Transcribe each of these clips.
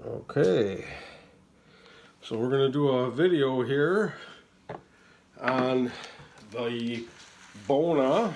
Okay, so we're going to do a video here on the Bona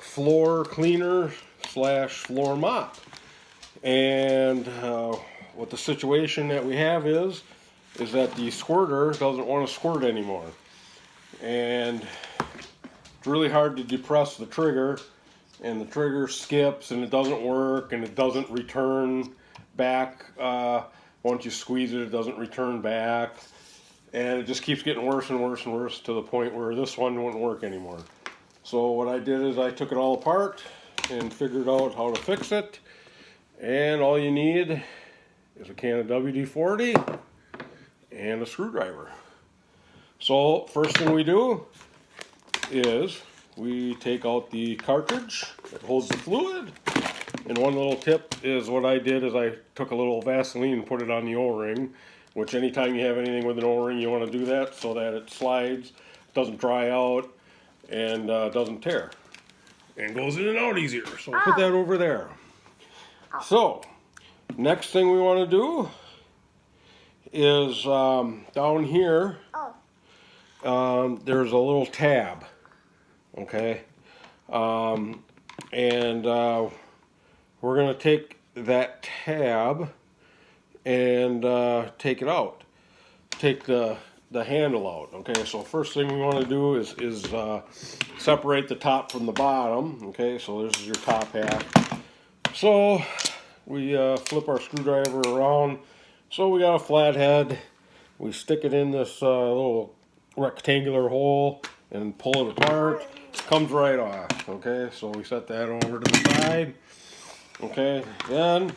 floor cleaner slash floor mop. And what the situation that we have is that the squirter doesn't want to squirt anymore. And it's really hard to depress the trigger, and the trigger skips and it doesn't work, and it doesn't return back. Once you squeeze it doesn't return back, and it just keeps getting worse and worse and worse to the point where this one wouldn't work anymore. So what I did is I took it all apart and figured out how to fix it. And all you need is a can of WD-40 and a screwdriver. So first thing we do is we take out the cartridge that holds the fluid. And one little tip is what I did is I took a little Vaseline and put it on the O-ring, which anytime you have anything with an O-ring you want to do that so that it slides, doesn't dry out, and doesn't tear. And goes in and out easier. So I'll put that over there. So, next thing we want to do is down here, there's a little tab, okay? We're going to take that tab and take it out. Take the handle out, okay? So first thing we want to do is separate the top from the bottom, okay? So this is your top half. So we flip our screwdriver around. So we got a flathead. We stick it in this little rectangular hole and pull it apart. Comes right off, okay? So we set that over to the side. Okay, then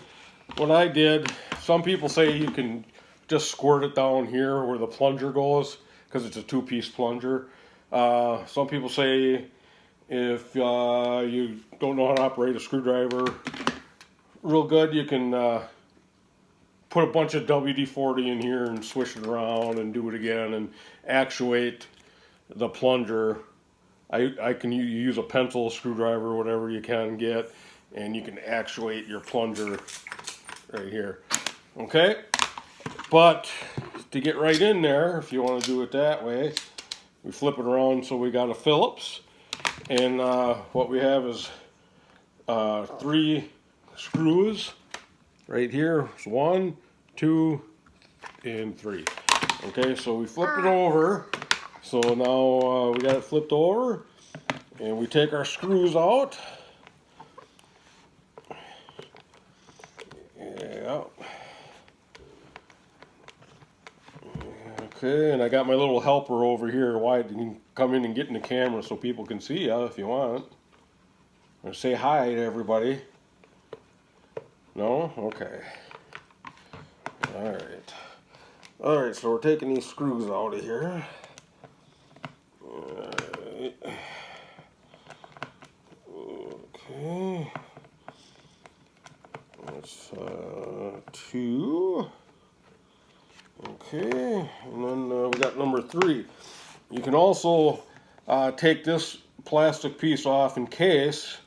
what I did, some people say you can just squirt it down here where the plunger goes because it's a two-piece plunger. Some people say if you don't know how to operate a screwdriver real good, you can put a bunch of WD-40 in here and swish it around and do it again and actuate the plunger. I can use a pencil screwdriver or whatever you can get, and you can actuate your plunger right here, okay? But to get right in there, if you want to do it that way, we flip it around so we got a Phillips, and what we have is 3 screws right here. It's 1, 2, and 3. Okay, so we flip it over. So now we got it flipped over, and we take our screws out. Yeah. Okay, and I got my little helper over here. Why? You can come in and get in the camera so people can see you if you want. Or say hi to everybody. No? Okay. Alright. Alright, so we're taking these screws out of here. Alright. Okay. That's 2. Okay, and then we got number 3. You can also take this plastic piece off in case,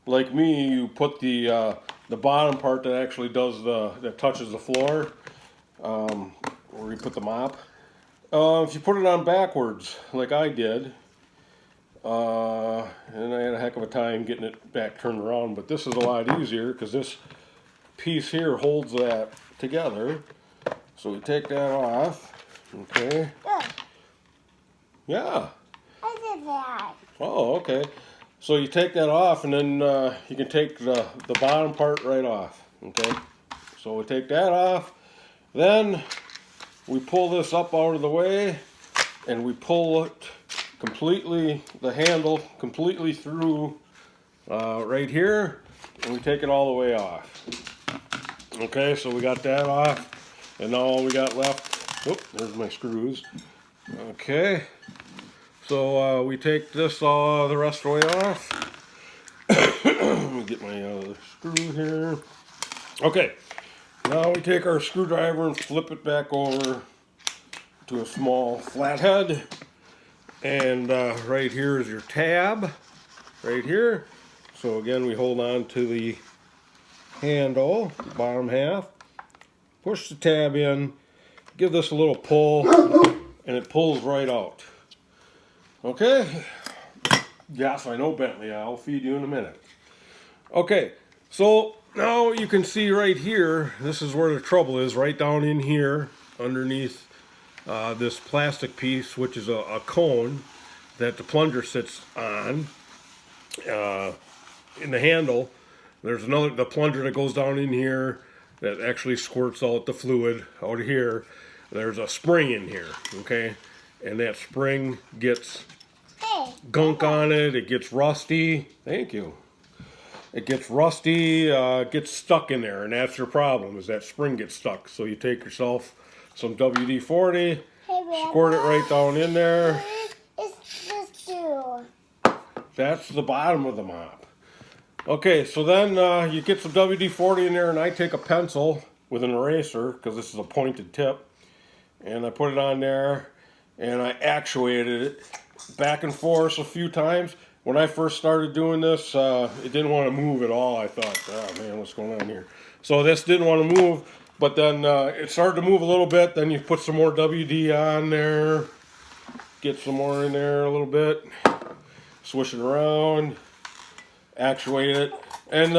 like me, you put the bottom part that actually does that touches the floor, where you put the mop. If you put it on backwards, like I did, and I had a heck of a time getting it back turned around, but this is a lot easier because this piece here holds that together. So we take that off, okay? Yeah. I did that. Oh, okay. So you take that off, and then you can take the bottom part right off, okay? So we take that off, then we pull this up out of the way, and we pull it completely, the handle completely through right here, and we take it all the way off. Okay, so we got that off, and now all we got left, whoop, there's my screws. Okay, so we take this the rest of the way off. Let me get my other screw here. Okay, now we take our screwdriver and flip it back over to a small flathead. And right here is your tab, right here. So again, we hold on to the handle, bottom half. Push the tab in, give this a little pull, and it pulls right out. Okay? Yes, I know, Bentley. I'll feed you in a minute. Okay, so now you can see right here, this is where the trouble is, right down in here, underneath this plastic piece, which is a cone that the plunger sits on. In the handle, there's the plunger that goes down in here that actually squirts out the fluid out here. There's a spring in here, okay? And that spring gets gunk on it, it gets rusty. Thank you. It gets rusty, gets stuck in there, and that's your problem, is that spring gets stuck. So you take yourself some WD-40, squirt it right down in there. That's the bottom of the mop. Okay, so then you get some WD-40 in there, and I take a pencil with an eraser, because this is a pointed tip, and I put it on there, and I actuated it back and forth a few times. When I first started doing this, it didn't want to move at all. I thought, oh man, what's going on here? So this didn't want to move, but then it started to move a little bit. Then you put some more WD on there, get some more in there a little bit, swish it around, actuate it, and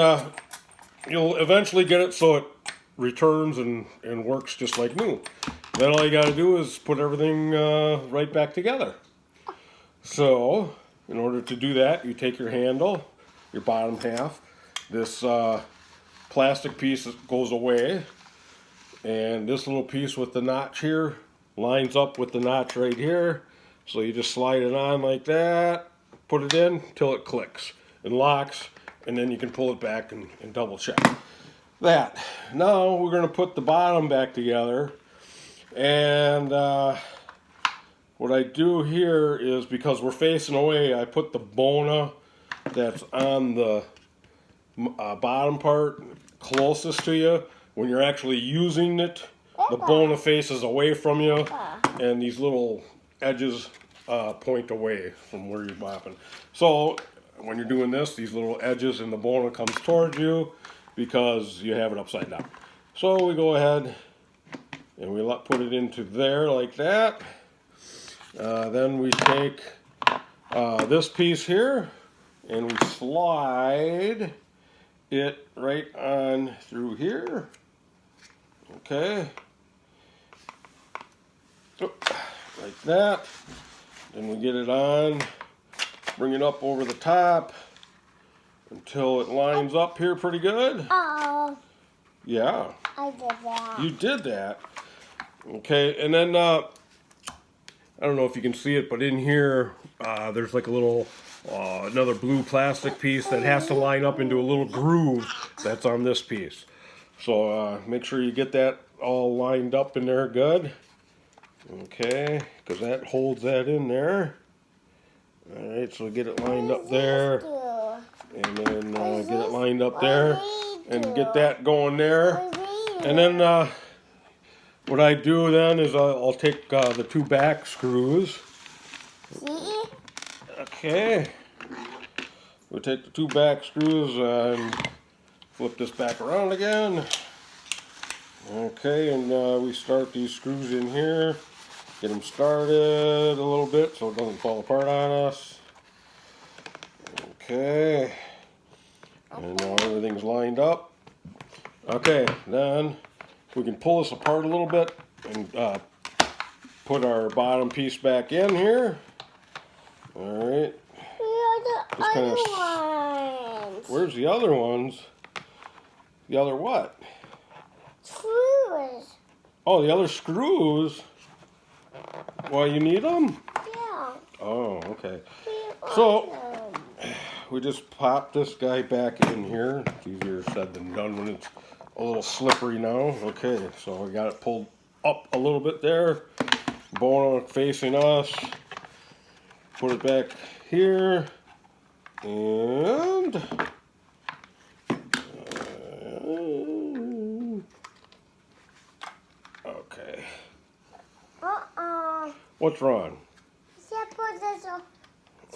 you'll eventually get it so it returns and works just like new. Then all you got to do is put everything right back together. So in order to do that, you take your handle, your bottom half, this plastic piece goes away, and this little piece with the notch here lines up with the notch right here. So you just slide it on like that, put it in till it clicks and locks, and then you can pull it back and double check that. Now we're going to put the bottom back together, and what I do here is, because we're facing away, I put the Bona that's on the bottom part closest to you. When you're actually using it, the Bona faces away from you, and these little edges point away from where you're mopping. So when you're doing this, these little edges and the Bona comes towards you because you have it upside down. So we go ahead and we put it into there like that. Then we take this piece here and we slide it right on through here. Okay. Like that. Then we get it on, bring it up over the top until it lines up here pretty good. Oh. Yeah. I did that. You did that. Okay, and then I don't know if you can see it, but in here there's like a little another blue plastic piece that has to line up into a little groove that's on this piece. So make sure you get that all lined up in there good. Okay, because that holds that in there. Alright, so get it lined up there, and then get it lined up there, and get that going there. And then what I do then is I'll take the two back screws. Okay, we'll take the two back screws and flip this back around again. Okay, and we start these screws in here. Get them started a little bit so it doesn't fall apart on us. Okay, and now everything's lined up. Okay, then we can pull this apart a little bit and put our bottom piece back in here. All right. Where are the other ones? Where's the other ones? The other what? Screws. Oh, the other screws. Well, you need them? Yeah. Oh, okay. So we just pop this guy back in here. It's easier said than done when it's a little slippery now. Okay, so I got it pulled up a little bit there. Bona facing us. Put it back here. And okay. What's wrong?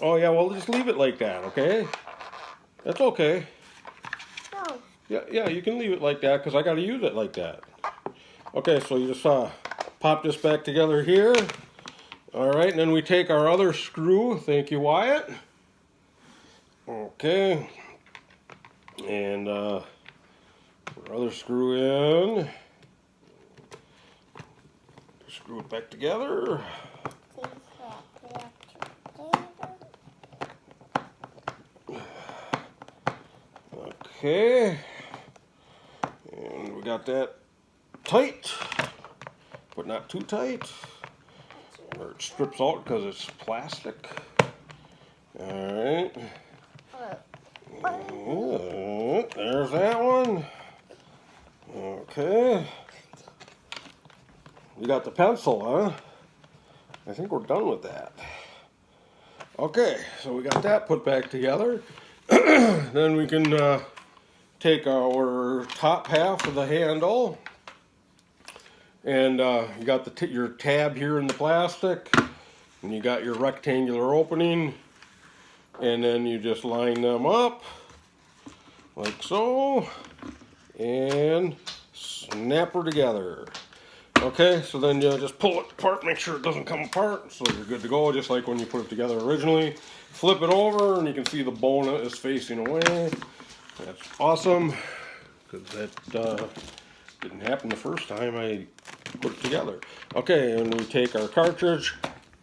Oh yeah, well just leave it like that, okay? That's okay. No. Yeah, you can leave it like that because I got to use it like that. Okay, so you just pop this back together here. All right, and then we take our other screw. Thank you, Wyatt. Okay, and put our other screw in. Screw it back together. Okay, and we got that tight, but not too tight, or it strips out because it's plastic. All right. There's that one. Okay. You got the pencil, huh? I think we're done with that. Okay, so we got that put back together. Then we can take our top half of the handle, and you got your tab here in the plastic, and you got your rectangular opening, and then you just line them up like so, and snap her together. Okay, so then you just pull it apart, make sure it doesn't come apart, so you're good to go, just like when you put it together originally. Flip it over, and you can see the Bona is facing away. That's awesome, because that didn't happen the first time I put it together. Okay, and we take our cartridge,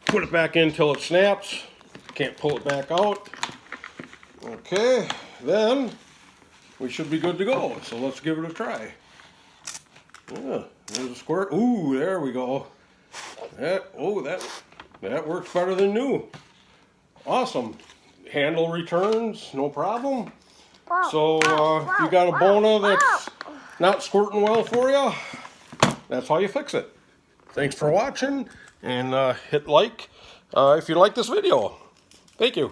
put it back in till it snaps. Can't pull it back out. Okay, then we should be good to go. So let's give it a try. Yeah, there's a squirt. Ooh, there we go. That works better than new. Awesome. Handle returns, no problem. So if you got a Bona that's not squirting well for you, that's how you fix it. Thanks for watching, and hit like if you like this video. Thank you.